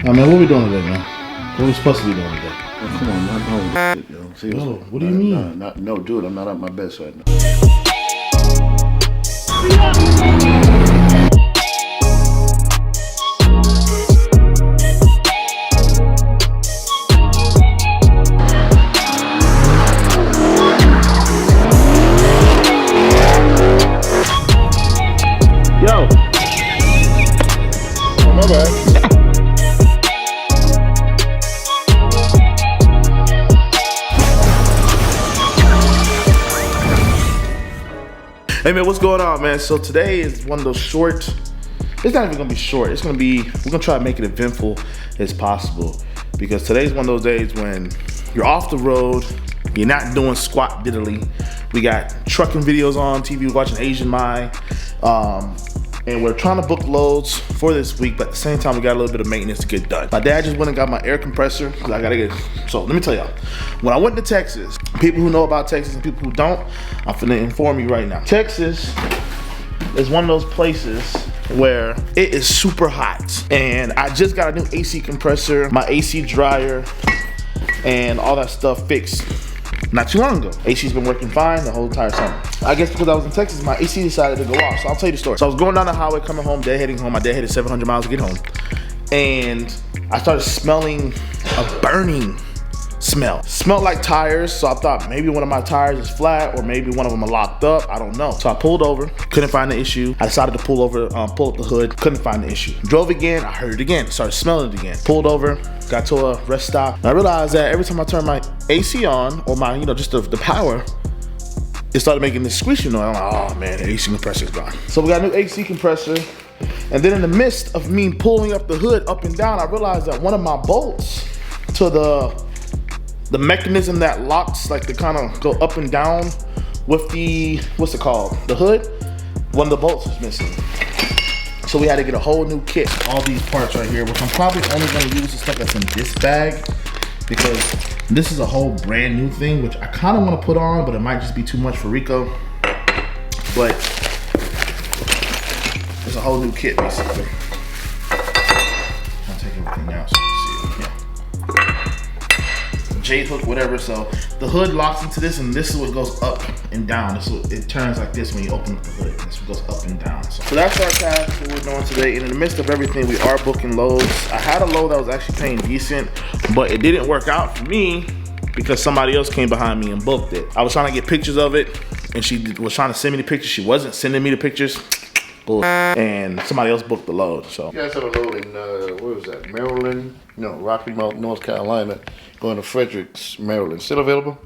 I mean, what we doing today, man? What we supposed to be doing today? Oh, come on, not all this shit, yo. See, No, what do you mean? No, dude, I'm not at my best right now. Yo. Oh, my bad. Hey man, what's going on, man? So today is one of those short, it's not even gonna be short, we're gonna try to make it eventful as possible, because today's one of those days when you're off the road, you're not doing squat diddly. We got trucking videos on TV, watching Asian Mai, and we're trying to book loads for this week, but at the same time we got a little bit of maintenance to get done. My dad just went and got my air compressor, because I gotta get, so let me tell y'all, when I went to Texas, people who know about Texas and people who don't, I'm finna inform you right now. Texas is one of those places where it is super hot, and I just got a new AC compressor, my AC dryer, and all that stuff fixed not too long ago. AC's been working fine the whole entire summer. I guess because I was in Texas, my AC decided to go off. So I'll tell you the story. So I was going down the highway, coming home, deadheading home. My deadheaded 700 miles to get home. And I started smelling a burning smell. Smelled like tires, so I thought maybe one of my tires is flat or maybe one of them are locked up. I don't know. So I pulled over, couldn't find the issue. I decided to pull over, pull up the hood, couldn't find the issue. Drove again, I heard it again, started smelling it again. Pulled over, got to a rest stop. And I realized that every time I turn my AC on, or my, just the power, it started making this squishy noise. I'm like, oh man, the AC compressor's gone. So we got a new AC compressor. And then in the midst of me pulling up the hood up and down, I realized that one of my bolts to the mechanism that locks, like, to kind of go up and down with the, what's it called? The hood, one of the bolts is missing. So we had to get a whole new kit. All these parts right here, which I'm probably only gonna use the stuff that's in this bag, because this is a whole brand new thing, which I kind of want to put on, but it might just be too much for Rico. But it's a whole new kit, basically. I'll take everything out so you can see it. Yeah. J hook, whatever. So the hood locks into this, and this is what goes up and down. This is what, it turns like this when you open up the hood. This goes up and down. So that's our task, what we're doing today. And in the midst of everything, we are booking loads. I had a load that was actually paying decent, but it didn't work out for me because somebody else came behind me and booked it. I was trying to get pictures of it, and she was trying to send me the pictures. She wasn't sending me the pictures. And somebody else booked the load. So You guys have a load in, where was that, Maryland? No, Rocky Mount, North Carolina, going to Fredericks, Maryland. Still available?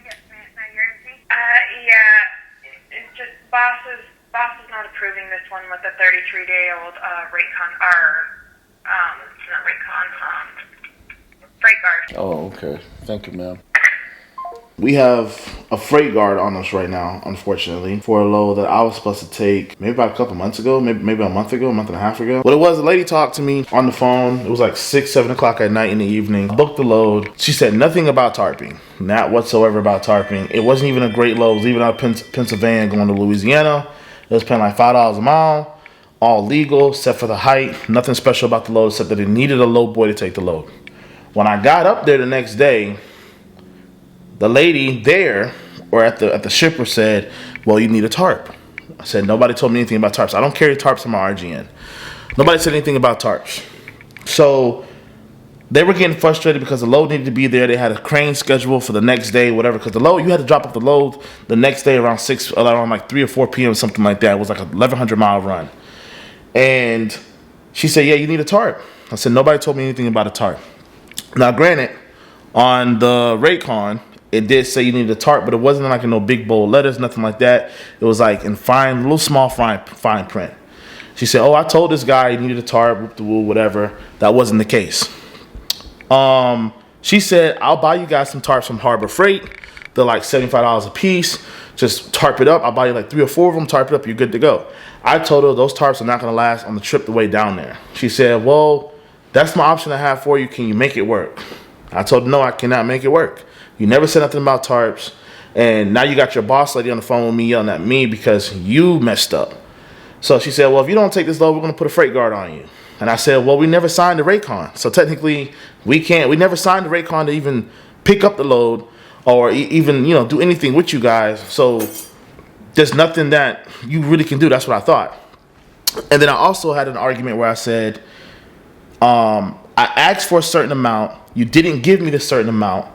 Yes, ma'am. Now you're empty? Yeah. It's just boss is not approving this one with the 33-day-old Raycon, not Raycon, Freight Guard. Oh, okay. Thank you, ma'am. we have a freight guard on us right now, unfortunately, for a load that I was supposed to take maybe about a couple months ago, maybe a month ago, a month and a half ago. What it was, a lady talked to me on the phone. It was like 6, 7 o'clock at night in the evening. I booked the load. She said nothing about tarping, not whatsoever about tarping. It wasn't even a great load. It was leaving out of Pennsylvania going to Louisiana. It was paying like $5 a mile, all legal except for the height. Nothing special about the load except that it needed a load boy to take the load. When I got up there the next day, the lady there, or at the shipper, said, well, you need a tarp. I said, nobody told me anything about tarps. I don't carry tarps in my RGN. Nobody said anything about tarps. So they were getting frustrated because the load needed to be there. They had a crane schedule for the next day, whatever, because the load, you had to drop off the load the next day around like 3 or 4 p.m., something like that. It was like a 1,100-mile run. And she said, yeah, you need a tarp. I said, nobody told me anything about a tarp. Now, granted, on the Raycon, it did say you needed a tarp, but it wasn't like in no big bold letters, nothing like that. It was like in fine, little small fine print. She said, oh, I told this guy he needed a tarp, whoop the woo, whatever. That wasn't the case. She said, I'll buy you guys some tarps from Harbor Freight. They're like $75 a piece. Just tarp it up. I'll buy you like 3 or 4 of them, tarp it up, you're good to go. I told her those tarps are not going to last on the trip the way down there. She said, well, that's my option I have for you. Can you make it work? I told her, no, I cannot make it work. You never said nothing about tarps, and now you got your boss lady on the phone with me yelling at me because you messed up. So she said, well, if you don't take this load, we're going to put a freight guard on you. And I said, well, we never signed the rate con. So technically, we never signed the rate con to even pick up the load or even, do anything with you guys. So there's nothing that you really can do. That's what I thought. And then I also had an argument where I said, I asked for a certain amount. You didn't give me the certain amount.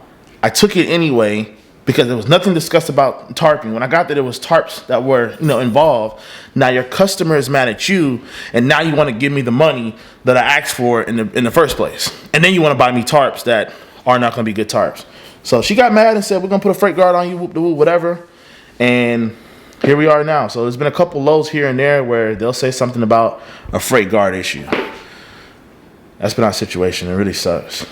I took it anyway because there was nothing discussed about tarping. When I got there was tarps that were, involved. Now your customer is mad at you, and now you want to give me the money that I asked for in the first place. And then you want to buy me tarps that are not going to be good tarps. So she got mad and said, we're going to put a freight guard on you, whatever. And here we are now. So there's been a couple lows here and there where they'll say something about a freight guard issue. That's been our situation. It really sucks.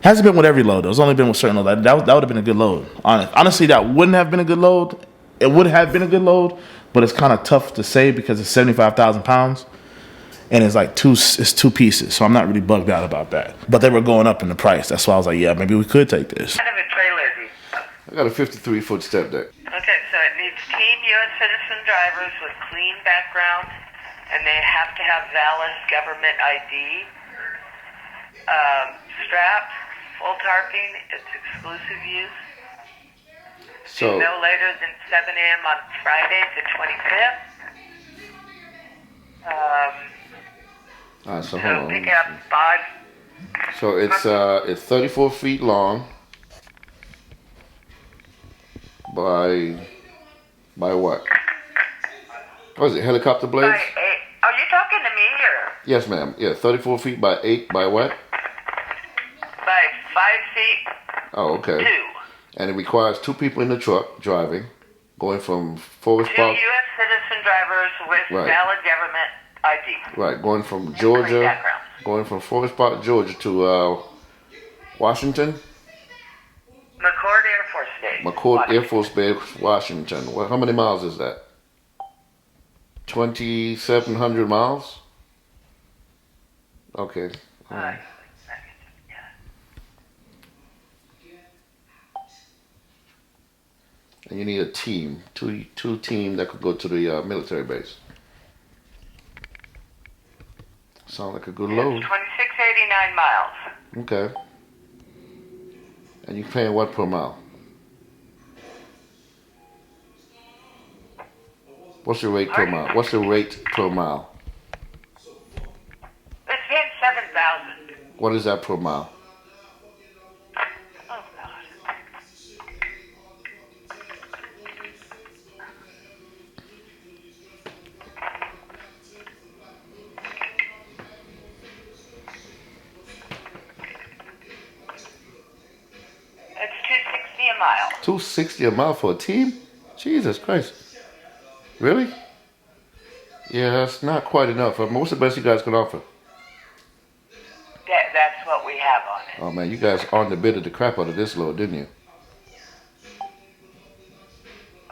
Hasn't been with every load, though. It's only been with certain loads. That would have been a good load. Honestly, that wouldn't have been a good load. It would have been a good load, but it's kind of tough to say because it's 75,000 pounds, and it's like two pieces. So I'm not really bugged out about that. But they were going up in the price. That's why I was like, yeah, maybe we could take this. What kind of a trailer do you have? I got a 53-foot step deck. Okay, so it needs Team U.S. citizen drivers with clean background, and they have to have valid government ID. Straps, full tarping, it's exclusive use. So No later than 7 a.m. on Friday, the 25th. all right, so So hold on. pick up 5. So it's 34 feet long by what? What is it? Helicopter blades? Are you talking to me or Yes, ma'am. Yeah, 34 feet by 8 by what? by 5 feet? Oh, okay. 2. And it requires 2 people in the truck driving, going from Forest 2 Park. U.S. citizen drivers with Right. valid government ID. Right, going from Clean Georgia, background. going from Forest Park, Georgia to Washington, McCord Air Force Base. McCord Air Force Base, Washington. How many miles is that? 2,700 miles? Okay. Yeah. And you need a team, two team that could go to the military base. Sound like a good load. It's 2689 miles. Okay. And you paying what per mile? What's the rate per mile? What's the rate per mile? It's paying 7,000. What is that per mile? Oh God. It's 260 a mile. $260 a mile for a team? Jesus Christ. Really? Yeah, that's not quite enough. What's the best you guys can offer? That's what we have on it. Oh man, you guys underbidded the crap out of this load, didn't you?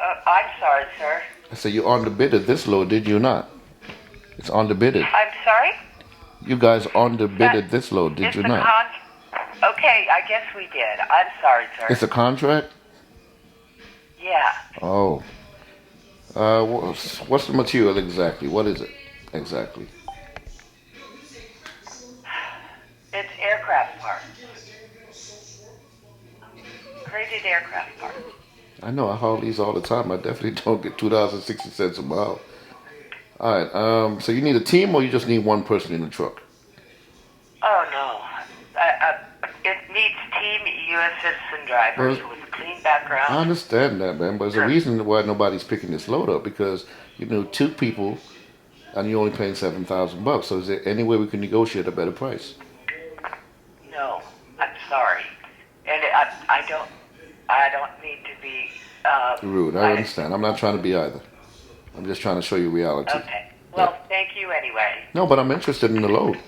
I'm sorry, sir. I said you underbidded this load, did you not? It's underbidded. I'm sorry? You guys underbidded this load, did It's you a not? Okay, I guess we did. I'm sorry, sir. It's a contract? Yeah. Oh. What's the material exactly? What is it exactly? It's aircraft parts. Graded aircraft parts. I know I haul these all the time. I definitely don't get $2.60 a mile. All right. So you need a team, or you just need one person in the truck? Oh, no. It needs Team U.S. citizen drivers with a clean background. I understand that, man, but there's a reason why nobody's picking this load up, because 2 people, and you're only paying $7,000. So is there any way we can negotiate a better price? No, I'm sorry, and I don't need to be Rude. I understand. I'm not trying to be either. I'm just trying to show you reality. Okay. Well, thank you anyway. No, but I'm interested in the load.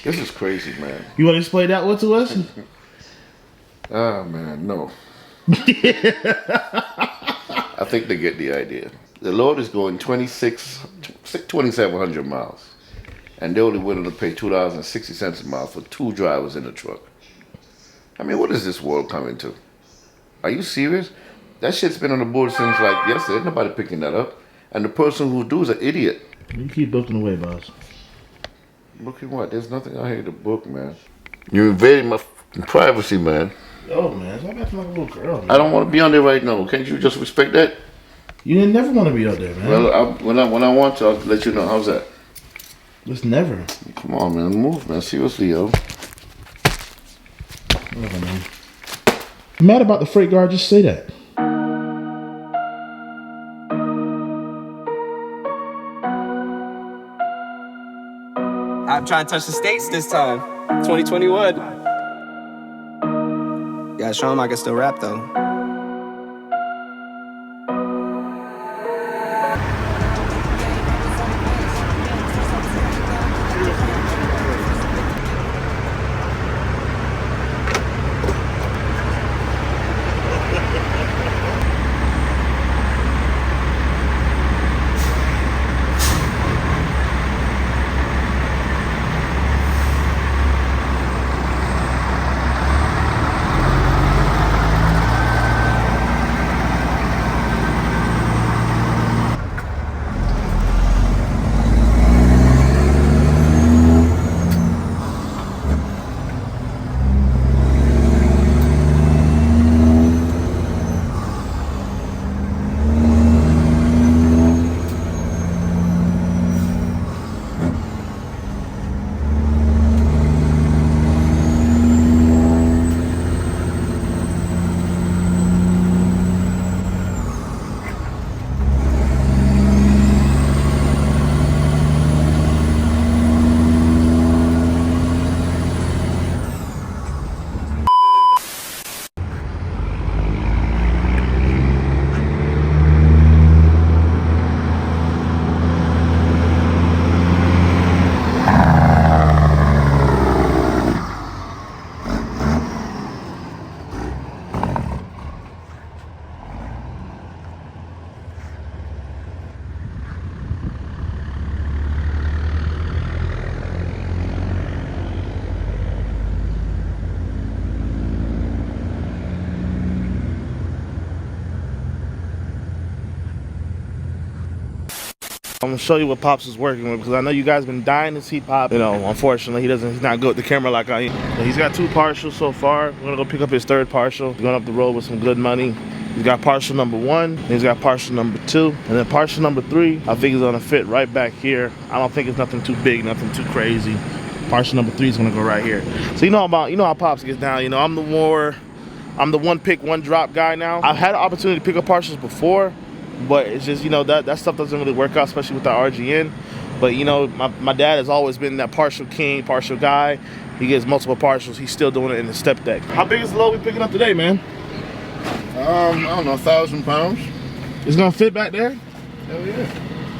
This is crazy, man. You want to explain that one to us? Oh, man, no. I think they get the idea. The load is going 2,700 miles. And they're only willing to pay $2.60 a mile for 2 drivers in the truck. I mean, what is this world coming to? Are you serious? That shit's been on the board since like yesterday. Ain't nobody picking that up. And the person who do is an idiot. You keep booking away, boss. Booking what? There's nothing out here to book, man. You're invading my privacy, man. Yo, man, stop acting like a little girl, man. I don't want to be on there right now. Can't you just respect that? You didn't never want to be out there, man. Well, when I want to, I'll let you know. How's that? Just never. Come on, man. Move, man. Seriously, yo. Whatever, man. You mad about the freight guard? Just say that. I'm trying to touch the States this time. 2021. Gotta show him I can still rap, though. I'm gonna show you what Pops is working with because I know you guys been dying to see Pop. You know, unfortunately, he's not good with the camera like I am. But he's got 2 partials so far. We're gonna go pick up his 3rd partial. He's going up the road with some good money. He's got partial number 1, he's got partial number 2, and then partial number 3, I think is gonna fit right back here. I don't think it's nothing too big, nothing too crazy. Partial number 3 is gonna go right here. So you know how Pops gets down. You know, I'm the one pick, one drop guy now. I've had an opportunity to pick up partials before, but it's just, you know, that stuff doesn't really work out, especially with the RGN. But you know, my dad has always been that partial king, partial guy. He gets multiple partials. He's still doing it in the step deck. How big is the load we picking up today, man? I don't know, 1,000 pounds. It's gonna fit back there? Hell yeah.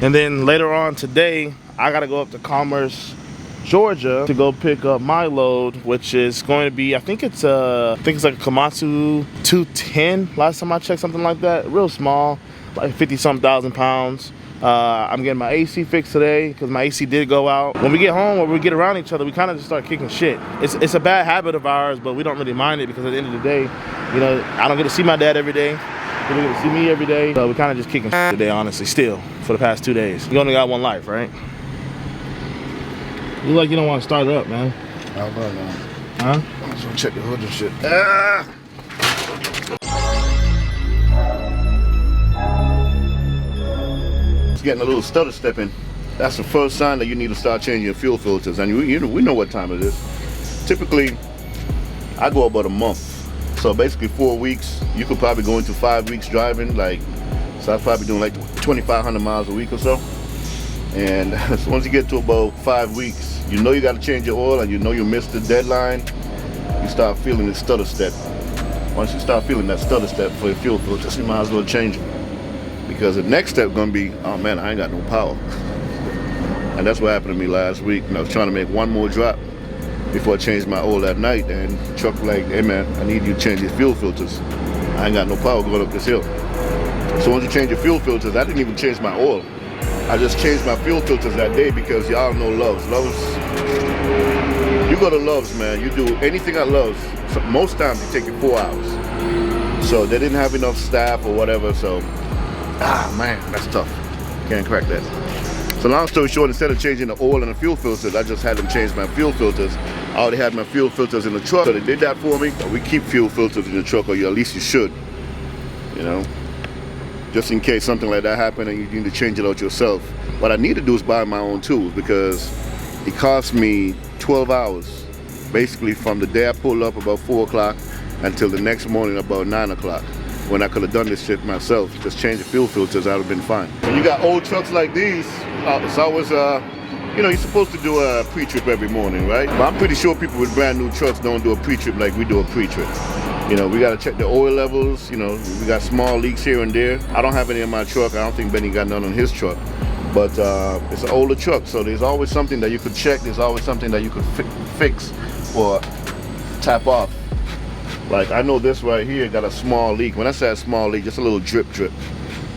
And then later on today, I gotta go up to Commerce, Georgia to go pick up my load, which is going to be, I think it's like a Komatsu 210. Last time I checked, something like that. Real small, like 50-some thousand pounds. I'm getting my AC fixed today because my AC did go out. When we get home or we get around each other, we kind of just start kicking shit. It's a bad habit of ours, but we don't really mind it because at the end of the day, you know, I don't get to see my dad every day. He don't get to see me every day. So we kind of just kicking shit today, honestly, still, for the past 2 days. You only got one life, right? You like you don't want to start it up, man. I don't know, man. Huh? I'm just gonna check the hood and shit. It's getting a little stutter stepping. That's the first sign that you need to start changing your fuel filters. And we know what time it is. Typically, I go about a month. So basically 4 weeks. You could probably go into 5 weeks driving. So I'm probably doing like 2,500 miles a week or so. And so once you get to about 5 weeks, you know you got to change your oil and you know you missed the deadline, you start feeling the stutter step. Once you start feeling that stutter step for your fuel filters, you might as well change it. Because the next step is going to be, oh man, I ain't got no power. And that's what happened to me last week. And I was trying to make one more drop before I changed my oil that night. And the truck was like, hey man, I need you to change these fuel filters. I ain't got no power going up this hill. So once you change your fuel filters, I didn't even change my oil. I just changed my fuel filters that day because y'all know Love's. You go to Love's, man. You do anything at Love's. So most times it takes you 4 hours. So they didn't have enough staff or whatever, so man, that's tough. Can't crack that. So long story short, instead of changing the oil and the fuel filters, I just had them change my fuel filters. I already had my fuel filters in the truck, so they did that for me. We keep fuel filters in the truck, or at least you should, you know, just in case something like that happened and you need to change it out yourself. What I need to do is buy my own tools, because it cost me 12 hours, basically from the day I pulled up about 4 o'clock until the next morning about 9 o'clock. When I could have done this shit myself, just change the fuel filters, I would have been fine. When you got old trucks like these, it's always, you know, you're supposed to do a pre-trip every morning, right? But I'm pretty sure people with brand new trucks don't do a pre-trip like we do a pre-trip. You know, we gotta check the oil levels, you know, we got small leaks here and there. I don't have any in my truck. I don't think Bennii got none on his truck. But it's an older truck, so there's always something that you could check. There's always something that you could fix or tap off. Like, I know this right here got a small leak. When I say a small leak, just a little drip.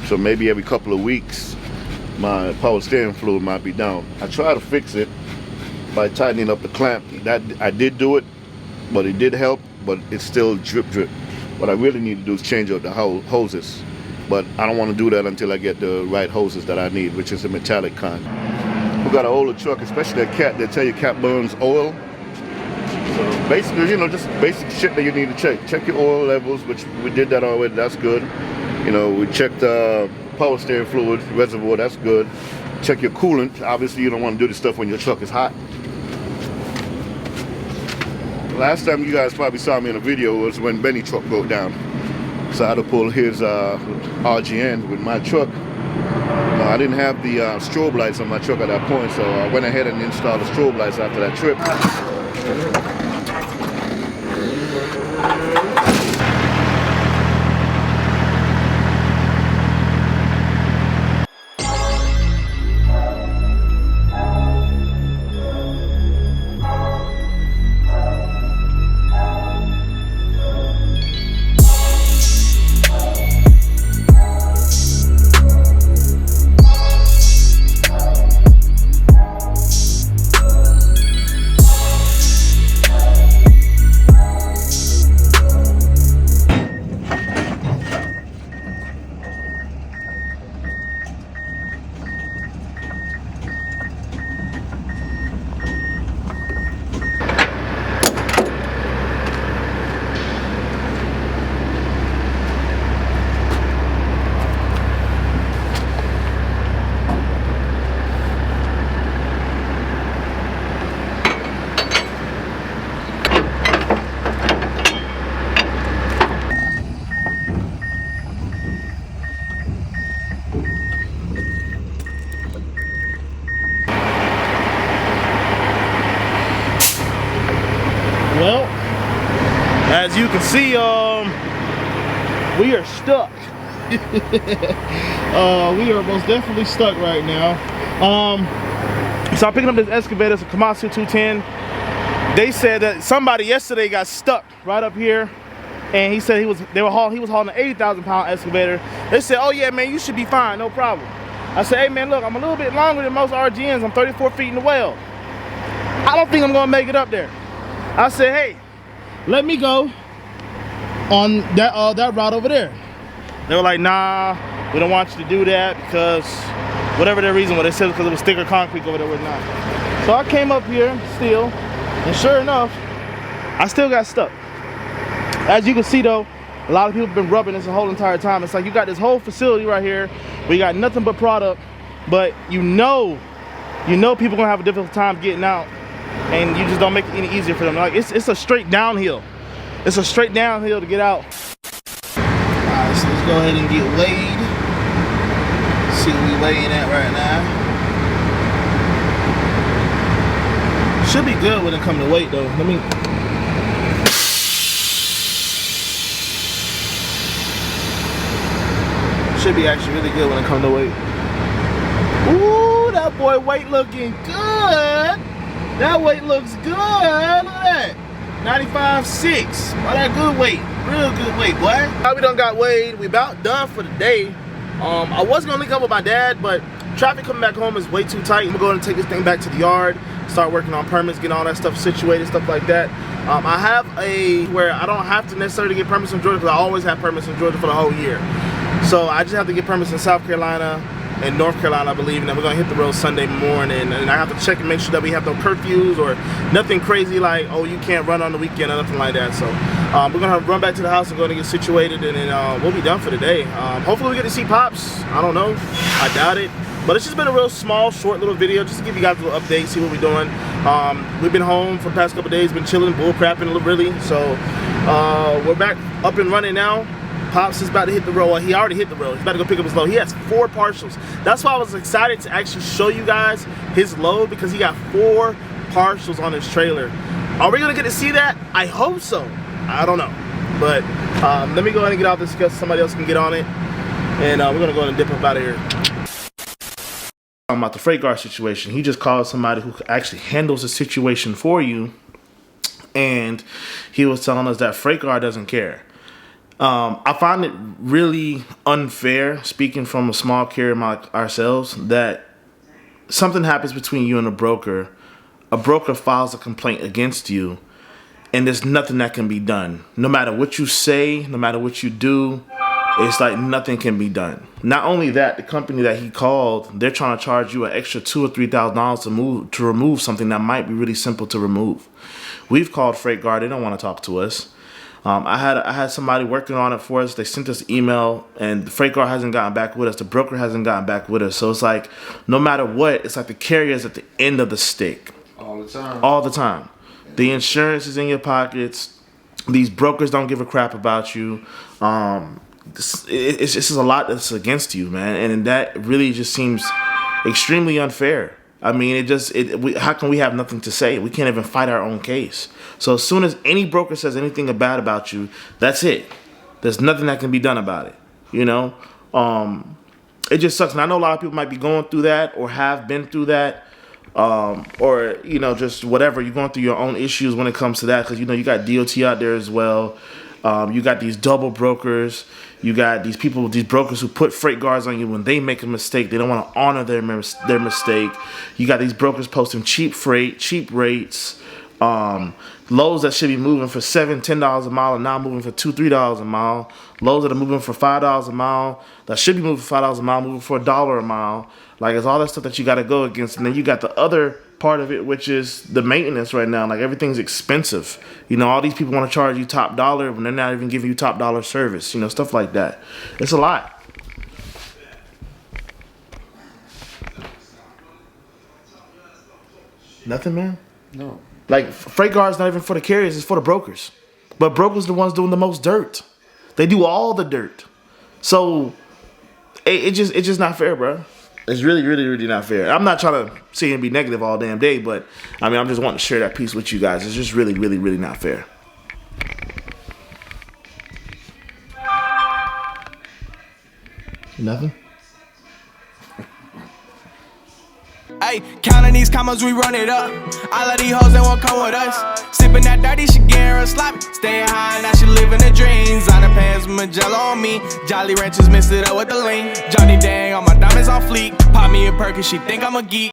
So maybe every couple of weeks, my power steering fluid might be down. I try to fix it by tightening up the clamp. That I did do it, but it did help, but it's still drip. What I really need to do is change out the hoses. But I don't want to do that until I get the right hoses that I need, which is the metallic kind. We got an older truck, especially a cat, they tell you cat burns oil. So basically, you know, just basic shit that you need to check. Check your oil levels, which we did that already, that's good. You know, we checked power steering fluid reservoir, that's good. Check your coolant. Obviously, you don't want to do this stuff when your truck is hot. Last time you guys probably saw me in a video was when Bennii truck broke down. So I had to pull his RGN with my truck. I didn't have the strobe lights on my truck at that point, so I went ahead and installed the strobe lights after that trip. Well, as you can see, we are stuck. We are most definitely stuck right now. So I'm picking up this excavator, it's a Komatsu 210. They said that somebody yesterday got stuck right up here, and he said he was hauling an 80,000 pound excavator. They said, oh yeah, man, you should be fine, no problem. I said, hey man, look, I'm a little bit longer than most RGNs. I'm 34 feet in the well. I don't think I'm gonna make it up there. I said, hey, let me go on that route over there. They were like, nah, we don't want you to do that because whatever their reason was, they said because it was thicker concrete over there was not. So I came up here still, and sure enough, I still got stuck. As you can see though, a lot of people have been rubbing this the whole entire time. It's like you got this whole facility right here, we got nothing but product, but you know people gonna have a difficult time getting out, and you just don't make it any easier for them. Like it's a straight downhill. It's a straight downhill to get out. Alright, so let's go ahead and get weighed. See what we weighing at right now. Should be good when it comes to weight though. Should be actually really good when it comes to weight. Ooh, that boy weight looking good. That weight looks good. Look at that. 95.6. Boy, that good weight. Real good weight, boy. Now we done got weighed. We about done for the day. I was gonna link up with my dad, but traffic coming back home is way too tight. I'm going to take this thing back to the yard, start working on permits, getting all that stuff situated, stuff like that. I have where I don't have to necessarily get permits in Georgia because I always have permits in Georgia for the whole year. So I just have to get permits in South Carolina and North Carolina, I believe, and then we're gonna hit the road Sunday morning. And I have to check and make sure that we have no curfews or nothing crazy like, oh, you can't run on the weekend or nothing like that. So we're gonna run back to the house and go and get situated, and then we'll be done for the day. Hopefully we get to see Pops. I don't know. I doubt it. But it's just been a real small, short little video just to give you guys a little update, see what we're doing. We've been home for the past couple days, been chilling, bull crapping really. So we're back up and running now. Pops is about to hit the road. Well, he already hit the road. He's about to go pick up his load. He has 4 partials. That's why I was excited to actually show you guys his load, because he got 4 partials on his trailer. Are we gonna get to see that? I hope so. I don't know. But let me go ahead and get out this because somebody else can get on it. And we're gonna go ahead and dip up out of here. Talking about the freight guard situation. He just called somebody who actually handles the situation for you. And he was telling us that freight guard doesn't care. I find it really unfair, speaking from a small carrier like ourselves, that something happens between you and a broker files a complaint against you, and there's nothing that can be done. No matter what you say, no matter what you do, it's like nothing can be done. Not only that, the company that he called, they're trying to charge you an extra $2,000 or $3,000 to remove something that might be really simple to remove. We've called Freight Guard, they don't want to talk to us. I had somebody working on it for us. They sent us email, and the freight guard hasn't gotten back with us. The broker hasn't gotten back with us. So it's like, no matter what, it's like the carrier's at the end of the stick. All the time. All the time. The insurance is in your pockets. These brokers don't give a crap about you. It's just a lot that's against you, man. And that really just seems extremely unfair. I mean, how can we have nothing to say? We can't even fight our own case. So as soon as any broker says anything bad about you, that's it. There's nothing that can be done about it. You know, it just sucks. And I know a lot of people might be going through that or have been through that, or you know, just whatever. You're going through your own issues when it comes to that, because you know you got DOT out there as well. You got these double brokers. You got these people, these brokers who put freight guards on you when they make a mistake. They don't want to honor their mistake. You got these brokers posting cheap freight, cheap rates, loads that should be moving for $7, $10 a mile are now moving for $2, $3 a mile. Loads that are moving for $5 a mile that should be moving for $5 a mile moving for $1 a mile. Like, it's all that stuff that you got to go against. And then you got the other part of it, which is the maintenance right now. Like, everything's expensive. You know, all these people want to charge you top dollar when they're not even giving you top dollar service. You know, stuff like that. It's a lot. Nothing, man? No. Like, freight guard's not even for the carriers, it's for the brokers. But brokers are the ones doing the most dirt. They do all the dirt. So, it's just not fair, bro. It's really, really, really not fair. I'm not trying to sit and be negative all damn day, but I mean, I'm just wanting to share that piece with you guys. It's just really, really, really not fair. Nothing? Hey, counting these commas, we run it up. All of these hoes, they won't come with us. Sipping that dirty, she getting real sloppy. Staying high, now she living the dreams. On the pants with Magello on me. Jolly Ranchers mixed it up with the lean. Johnny Dang, all my diamonds on fleek. Pop me a perk and she think I'm a geek.